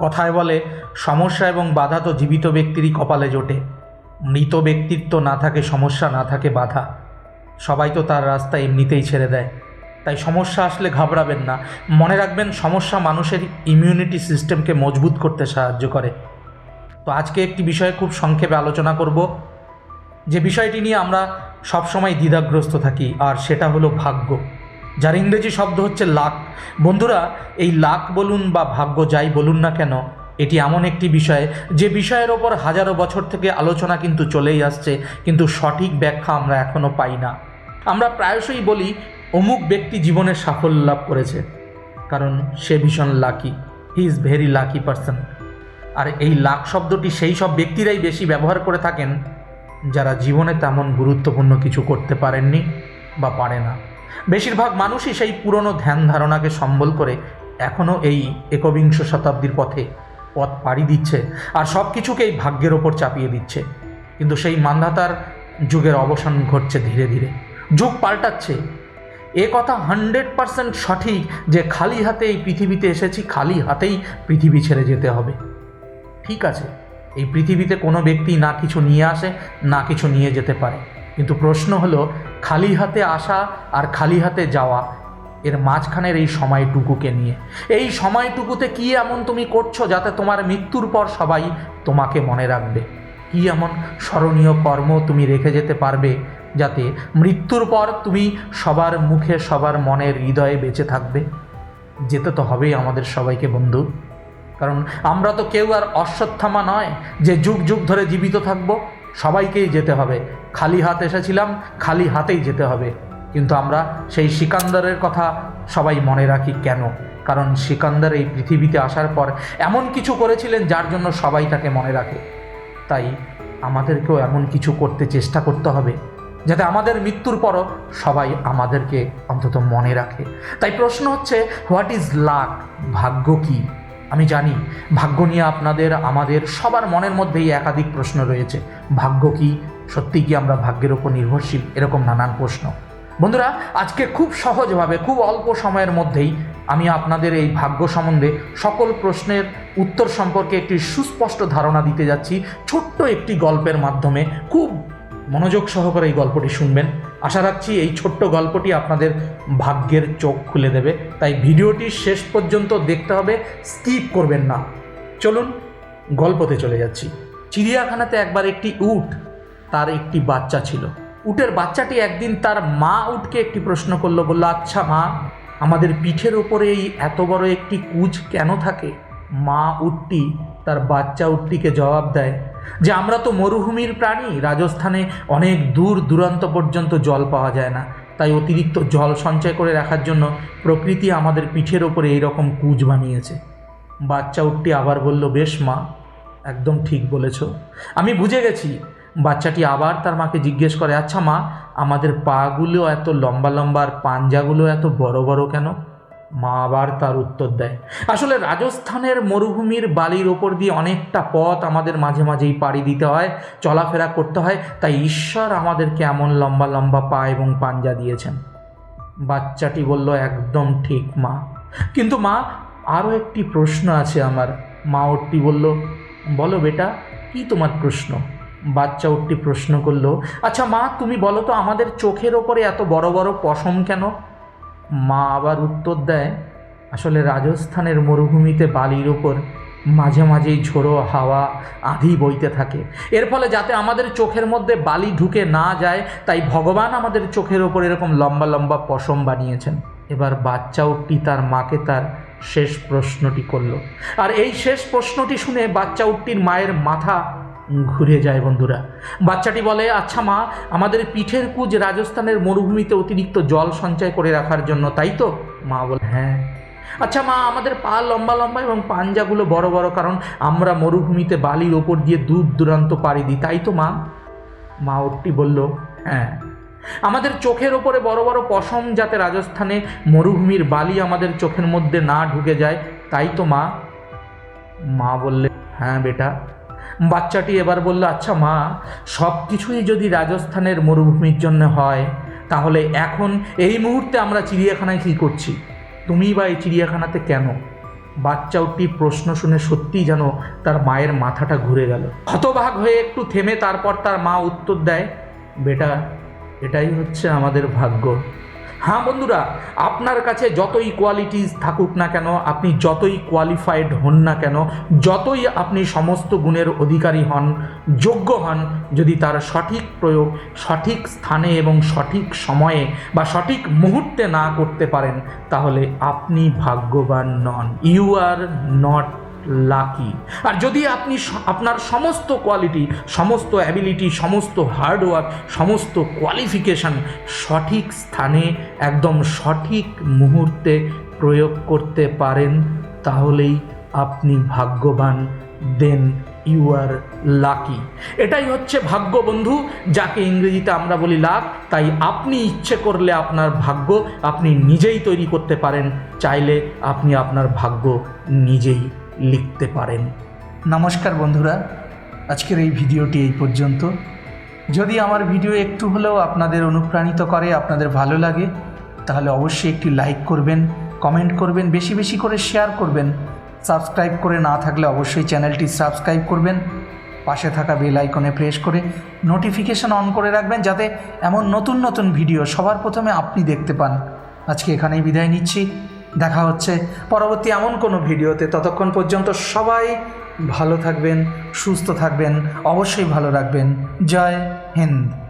কথায় বলে সমস্যা এবং বাধা তো জীবিত ব্যক্তিরই কপালে জোটে, মৃত ব্যক্তির তো না থাকে সমস্যা, না থাকে বাধা। সবাই তো তার রাস্তা এমনিতেই ছেড়ে দেয়। তাই সমস্যা আসলে ঘাবড়াবেন না। মনে রাখবেন, সমস্যা মানুষের ইমিউনিটি সিস্টেমকে মজবুত করতে সাহায্য করে। তো আজকে একটি বিষয়ে খুব সংক্ষেপে আলোচনা করব, যে বিষয়টি নিয়ে আমরা সবসময় দ্বিধাগ্রস্ত থাকি, আর সেটা হলো ভাগ্য, যার ইংরেজি শব্দ হচ্ছে লাক। বন্ধুরা, এই লাক বলুন বা ভাগ্য যাই বলুন না কেন, এটি এমন একটি বিষয় যে বিষয়ের ওপর হাজারো বছর থেকে আলোচনা কিন্তু চলেই আসছে, কিন্তু সঠিক ব্যাখ্যা আমরা এখনও পাই না। আমরা প্রায়শই বলি অমুক ব্যক্তি জীবনে সাফল্য লাভ করেছে, কারণ সে ভীষণ lucky, he is very lucky person. আর এই লাক শব্দটি সেই সব ব্যক্তিরাই বেশি ব্যবহার করে থাকেন যারা জীবনে তেমন গুরুত্বপূর্ণ কিছু করতে পারেননি বা পারে না। বেশিরভাগ মানুষই সেই পুরনো ধ্যান ধারণাকে সম্বল করে এখনও এই একবিংশ শতাব্দীর পথ পাড়ি দিচ্ছে, আর সব কিছুকেই ভাগ্যের ওপর চাপিয়ে দিচ্ছে। কিন্তু সেই মান্ধাতার যুগের অবসান ঘটছে ধীরে ধীরে। যুগ পাল্টাচ্ছে, এ কথা 100% সঠিক যে খালি হাতে এই পৃথিবীতে এসেছি, খালি হাতেই পৃথিবী ছেড়ে যেতে হবে। ঠিক আছে, এই পৃথিবীতে কোনো ব্যক্তি না কিছু নিয়ে আসে, না কিছু নিয়ে যেতে পারে, কিন্তু প্রশ্ন হলো খালি হাতে আসা আর খালি হাতে যাওয়া, এর মাঝখানের এই সময়টুকুকে নিয়ে। এই সময়টুকুতে কি এমন তুমি করছো যাতে তোমার মৃত্যুর পর সবাই তোমাকে মনে রাখবে? কি এমন স্মরণীয় কর্ম তুমি রেখে যেতে পারবে যাতে মৃত্যুর পর তুমি সবার মুখে, সবার মনের হৃদয়ে বেঁচে থাকবে? যেতে তো হবেই আমাদের সবাইকে বন্ধু, কারণ আমরা তো কেউ আর অশ্বত্থামা নয় যে যুগ যুগ ধরে জীবিত থাকব। সবাইকেই যেতে হবে। খালি হাত এসেছিলাম, খালি হাতেই যেতে হবে। কিন্তু আমরা সেই সিকান্দারের কথা সবাই মনে রাখি কেন? কারণ সিকান্দার এই পৃথিবীতে আসার পর এমন কিছু করেছিলেন যার জন্য সবাই তাকে মনে রাখে। তাই আমাদেরকেও এমন কিছু করতে চেষ্টা করতে হবে যাতে আমাদের মৃত্যুর পরও সবাই আমাদেরকে অন্তত মনে রাখে। তাই প্রশ্ন হচ্ছে, হোয়াট ইজ লাক? ভাগ্য কী? আমি জানি ভাগ্য নিয়ে আপনাদের, আমাদের সবার মনের মধ্যেই একাধিক প্রশ্ন রয়েছে। ভাগ্য কী? সত্যি কি আমরা ভাগ্যের ওপর নির্ভরশীল? এরকম নানান প্রশ্ন। বন্ধুরা, আজকে খুব সহজভাবে, খুব অল্প সময়ের মধ্যেই আমি আপনাদের এই ভাগ্য সম্বন্ধে সকল প্রশ্নের উত্তর সম্পর্কে একটি সুস্পষ্ট ধারণা দিতে যাচ্ছি ছোট্ট একটি গল্পের মাধ্যমে। খুব মনোযোগ সহকারে এই গল্পটি শুনবেন। আশা রাখছি এই ছোট্ট গল্পটি আপনাদের ভাগ্যের চোখ খুলে দেবে। তাই ভিডিওটি শেষ পর্যন্ত দেখতে হবে, স্কিপ করবেন না। চলুন গল্পতে চলে যাচ্ছি। চিড়িয়াখানাতে একবার একটি উট, তার একটি বাচ্চা ছিল। উটের বাচ্চাটি একদিন তার মা উটকে একটি প্রশ্ন করলো। বলল, আচ্ছা মা, আমাদের পিঠের ওপরে এই এত বড় একটি কুঁজ কেন থাকে? মা উটটি তার বাচ্চা উটটিকে জবাব দেয় যে আমরা তো মরুভূমির প্রাণী, রাজস্থানে অনেক দূর দূরান্ত পর্যন্ত জল পাওয়া যায় না, তাই অতিরিক্ত জল সঞ্চয় করে রাখার জন্য প্রকৃতি আমাদের পিঠের ওপরে এইরকম কুঁজ বানিয়েছে। বাচ্চা উটটি আবার বলল, বেশ মা, একদম ঠিক বলেছ, আমি বুঝে গেছি। বাচ্চাটি আবার তার মাকে জিজ্ঞেস করে, আচ্ছা মা, আমাদের পাগুলো এত লম্বা লম্বা আর পাঞ্জাগুলো এত বড় বড় কেন? মা আবার তার উত্তর দেয়, আসলে রাজস্থানের মরুভূমির বালির ওপর দিয়ে অনেকটা পথ আমাদের মাঝে মাঝেই পাড়ি দিতে হয়, চলাফেরা করতে হয়, তাই ঈশ্বর আমাদেরকে এমন লম্বা লম্বা পা এবং পাঞ্জা দিয়েছেন। বাচ্চাটি বলল, একদম ঠিক মা, কিন্তু মা, আরও একটি প্রশ্ন আছে আমার। মা উটটি বলল, বলো বেটা, কি তোমার প্রশ্ন? বাচ্চা উটটি প্রশ্ন করলো, আচ্ছা মা, তুমি বলো তো, আমাদের চোখের ওপরে এত বড় বড় পশম কেন? মা আবার উত্তর দেয়, আসলে রাজস্থানের মরুভূমিতে বালির ওপর মাঝে মাঝেই ঝোড়ো হাওয়া আঁধি বইতে থাকে, এর ফলে যাতে আমাদের চোখের মধ্যে বালি ঢুকে না যায়, তাই ভগবান আমাদের চোখের ওপর এরকম লম্বা লম্বা পশম বানিয়েছেন। এবার বাচ্চা উটটি তার মাকে তার শেষ প্রশ্নটি করলো, আর এই শেষ প্রশ্নটি শুনে বাচ্চা উটটির মায়ের মাথা ঘুরে যায়। বন্ধুরা, বাচ্চাটি বলে, আচ্ছা মা, আমাদের পিঠের কুঁজ রাজস্থানের মরুভূমিতে অতিরিক্ত জল সঞ্চয় করে রাখার জন্য, তাই তো? মা বলে, হ্যাঁ। আচ্ছা মা, আমাদের পা লম্বা লম্বা এবং পাঞ্জাগুলো বড় বড় কারণ আমরা মরুভূমিতে বালির ওপর দিয়ে দূর দূরান্ত পাড়ি দিই, তাই তো মা? মা উটটি বলল, হ্যাঁ। আমাদের চোখের ওপরে বড় বড় পশম যাতে রাজস্থানে মরুভূমির বালি আমাদের চোখের মধ্যে না ঢুকে যায়, তাই তো মা? মা বললে, হ্যাঁ বেটা। বাচ্চাটি এবার বলল, আচ্ছা মা, সব কিছুই যদি রাজস্থানের মরুভূমির জন্য হয়, তাহলে এখন এই মুহূর্তে আমরা চিড়িয়াখানায় কী করছি? তুমি বা এই চিড়িয়াখানাতে কেন? বাচ্চাটির প্রশ্ন শুনে সত্যিই যেন তার মায়ের মাথাটা ঘুরে গেল। হতবাক হয়ে একটু থেমে তারপর তার মা উত্তর দেয়, বেটা, এটাই হচ্ছে আমাদের ভাগ্য। হ্যাঁ বন্ধুরা, আপনার কাছে যতই কোয়ালিটিস থাকুক না কেন, আপনি যতই কোয়ালিফাইড হন না কেন, যতই আপনি সমস্ত গুণের অধিকারী হন, যোগ্য হন, যদি তার সঠিক প্রয়োগ সঠিক স্থানে এবং সঠিক সময়ে বা সঠিক মুহূর্তে না করতে পারেন, তাহলে আপনি ভাগ্যবান নন। You are not lucky. আর যদি আপনি আপনার সমস্ত কোয়ালিটি, সমস্ত অ্যাবিলিটি, সমস্ত হার্ডওয়ার্ক, সমস্ত কোয়ালিফিকেশান সঠিক স্থানে একদম সঠিক মুহূর্তে প্রয়োগ করতে পারেন, তাহলেই আপনি ভাগ্যবান। Then you are lucky. এটাই হচ্ছে ভাগ্য বন্ধু, যাকে ইংরেজিতে আমরা বলি লাক। তাই আপনি ইচ্ছে করলে আপনার ভাগ্য আপনি নিজেই তৈরি করতে পারেন, চাইলে আপনি আপনার ভাগ্য নিজেই লিখতে পারেন। নমস্কার বন্ধুরা, আজকের এই ভিডিওটি এই পর্যন্ত। যদি আমার ভিডিও একটু হলেও আপনাদের অনুপ্রাণিত করে, আপনাদের ভালো লাগে, তাহলে অবশ্যই একটি লাইক করবেন, কমেন্ট করবেন, বেশি বেশি করে শেয়ার করবেন। সাবস্ক্রাইব করে না থাকলে অবশ্যই চ্যানেলটি সাবস্ক্রাইব করবেন, পাশে থাকা বেল আইকনে প্রেস করে নোটিফিকেশান অন করে রাখবেন, যাতে এমন নতুন নতুন ভিডিও সবার প্রথমে আপনি দেখতে পান। আজকে এখানেই বিদায় নিচ্ছি, দেখা হচ্ছে পরবর্তী এমন কোনো ভিডিওতে। ততক্ষণ পর্যন্ত সবাই ভালো থাকবেন, সুস্থ থাকবেন, অবশ্যই ভালো রাখবেন। জয় হিন্দ।